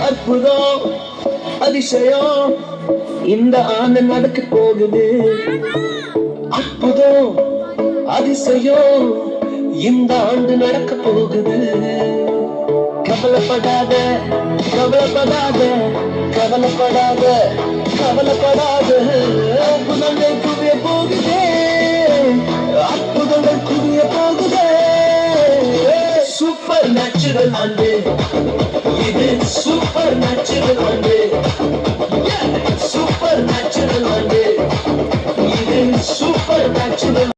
அற்புதம் அதிசயம் இந்த ஆண்டு நடக்க போகுது. அற்புதம் அதிசயம் இந்த ஆண்டு நடக்க போகுது. கவலைப்படாத கவலைப்படாத கவலைப்படாத கவலைப்படாத குழந்தைக்கு